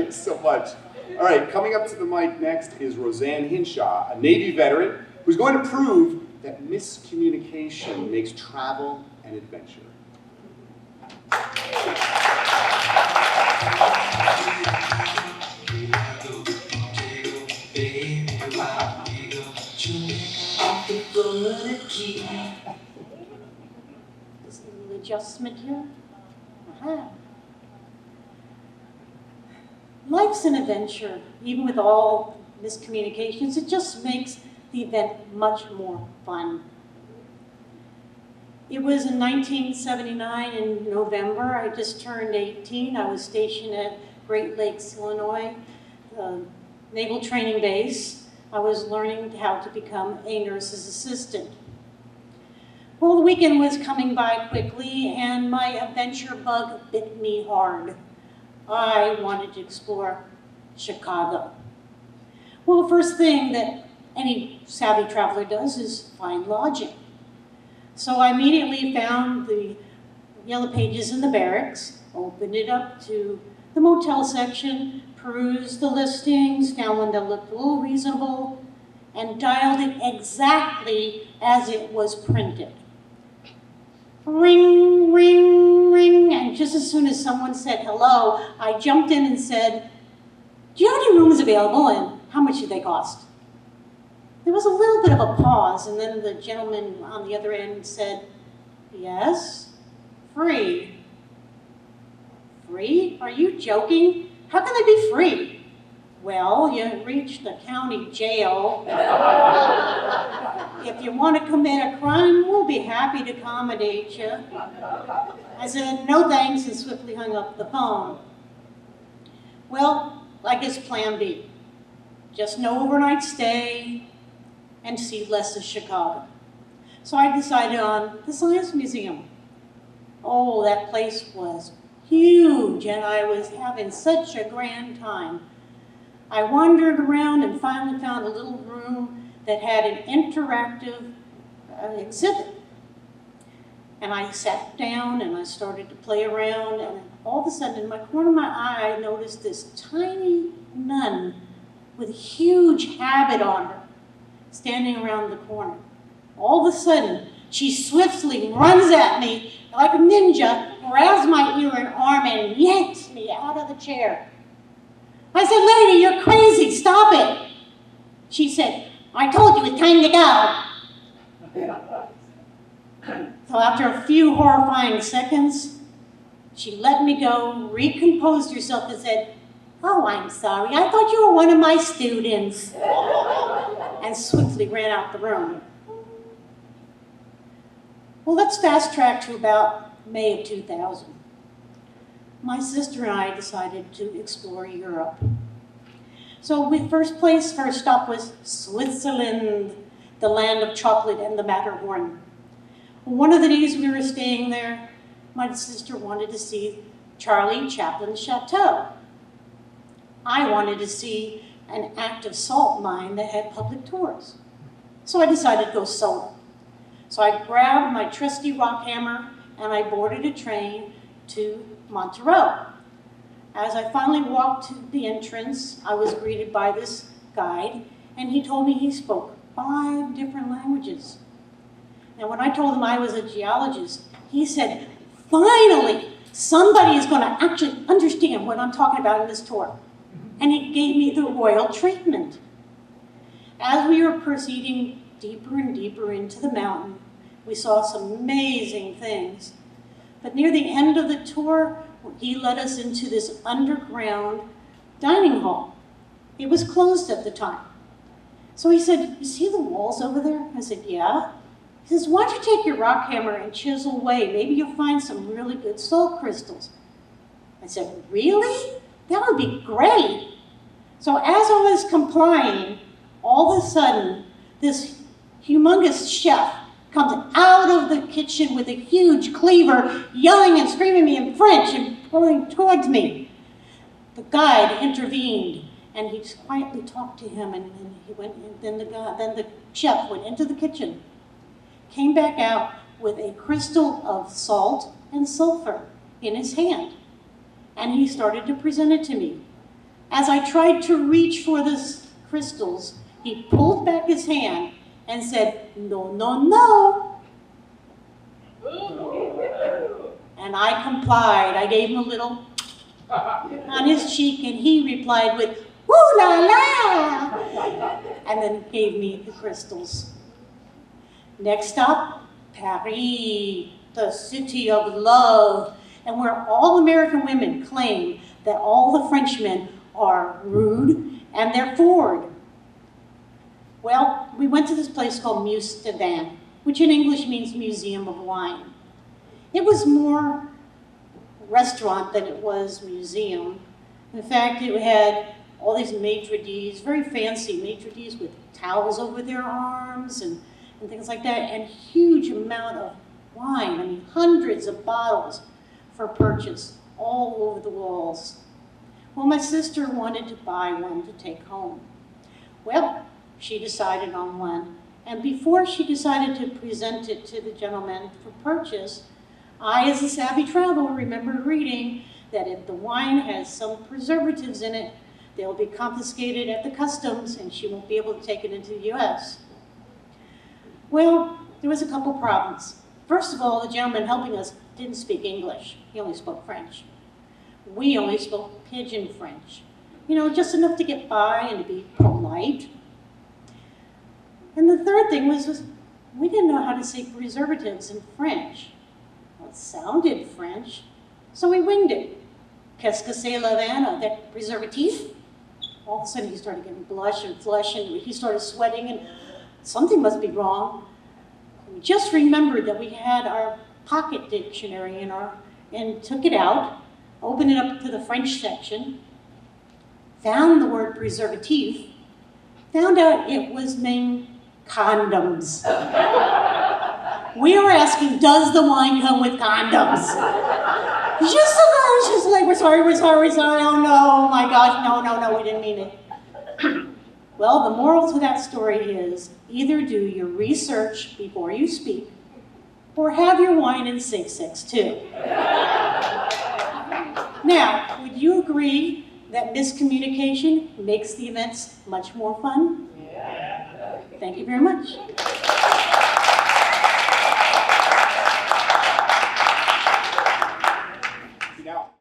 Thanks so much. All right, coming up to the mic next is Rosanne Hinshaw, a Navy veteran who's going to prove that miscommunication makes travel an adventure. Just a little adjustment here. Life's an adventure, even with all miscommunications. It just makes the event much more fun. It was in 1979 in November. I just turned 18. I was stationed at Great Lakes, Illinois, Naval Training Base. I was learning how to become a nurse's assistant. Well, the weekend was coming by quickly, and my adventure bug bit me hard. I wanted to explore Chicago. Well, the first thing that any savvy traveler does is find lodging. So I immediately found the yellow pages in the barracks, opened it up to the motel section, perused the listings, found one that looked a little reasonable, and dialed it exactly as it was printed. Ring, ring, ring, and just as soon as someone said hello, I jumped in and said, "Do you have any rooms available, and how much do they cost?" There was a little bit of a pause, and then the gentleman on the other end said, "Yes, free." Free? Are you joking? How can they be free? Well, you reach the county jail. If you want to commit a crime, we'll be happy to accommodate you. I said, "No thanks," and swiftly hung up the phone. Well, I guess plan B. Just no overnight stay and see less of Chicago. So I decided on the Science Museum. Oh, that place was huge, and I was having such a grand time. I wandered around and finally found a little room that had an interactive exhibit. And I sat down and I started to play around, and all of a sudden in my corner of my eye, I noticed this tiny nun with a huge habit on her standing around the corner. All of a sudden, she swiftly runs at me like a ninja, grabs my ear and arm and yanks me out of the chair. I said, "Lady, you're crazy, stop it." She said, "I told you it's time to go." So after a few horrifying seconds, she let me go, recomposed herself and said, "Oh, I'm sorry, I thought you were one of my students," and swiftly ran out the room. Well, let's fast track to about May of 2000. My sister and I decided to explore Europe. So first stop was Switzerland, the land of chocolate and the Matterhorn. One of the days we were staying there, my sister wanted to see Charlie Chaplin's chateau. I wanted to see an active salt mine that had public tours. So I decided to go solo. So I grabbed my trusty rock hammer and I boarded a train to Monterey. As I finally walked to the entrance, I was greeted by this guide, and he told me he spoke 5 different languages. And when I told him I was a geologist, he said, "Finally, somebody is going to actually understand what I'm talking about in this tour." And he gave me the royal treatment. As we were proceeding deeper and deeper into the mountain, we saw some amazing things. But near the end of the tour, he led us into this underground dining hall. It was closed at the time. So he said, "You see the walls over there?" I said, "Yeah." He says, "Why don't you take your rock hammer and chisel away? Maybe you'll find some really good salt crystals." I said, "Really? That would be great." So as I was complying, all of a sudden, this humongous chef comes out of the kitchen with a huge cleaver, yelling and screaming at me in French and going towards me. The guide intervened, and he just quietly talked to him, and then he went. And then the chef went into the kitchen, came back out with a crystal of salt and sulfur in his hand, and he started to present it to me. As I tried to reach for the crystals, he pulled back his hand and said, "No, no, no." And I complied. I gave him a little on his cheek, and he replied with, "Woo la la," and then gave me the crystals. Next stop, Paris, the city of love, and where all American women claim that all the Frenchmen are rude and they're forward. Well, we went to this place called Muse de Vin, which in English means Museum of Wine. It was more restaurant than it was museum. In fact, it had all these maitre d's, very fancy maitre d's with towels over their arms and things like that, and huge amount of wine. I mean, hundreds of bottles for purchase all over the walls. Well, my sister wanted to buy one to take home. Well, she decided on one, and before she decided to present it to the gentleman for purchase, I, as a savvy traveler, remember reading that if the wine has some preservatives in it, they'll be confiscated at the customs and she won't be able to take it into the US. Well, there was a couple problems. First of all, the gentleman helping us didn't speak English. He only spoke French. We only spoke Pidgin French. You know, just enough to get by and to be polite. And the third thing was we didn't know how to say preservatives in French. Well, it sounded French, so we winged it. Qu'est-ce que c'est la vin? That preservatif? All of a sudden he started getting blush and flush and he started sweating and something must be wrong. We just remembered that we had our pocket dictionary and took it out, opened it up to the French section, found the word preservatif, found out it was named condoms. We were asking, does the wine come with condoms? Just like, we're sorry, oh no, my gosh, no, we didn't mean it. Well, the moral to that story is, either do your research before you speak, or have your wine in 662. Now, would you agree that miscommunication makes the events much more fun? Yeah. Thank you very much.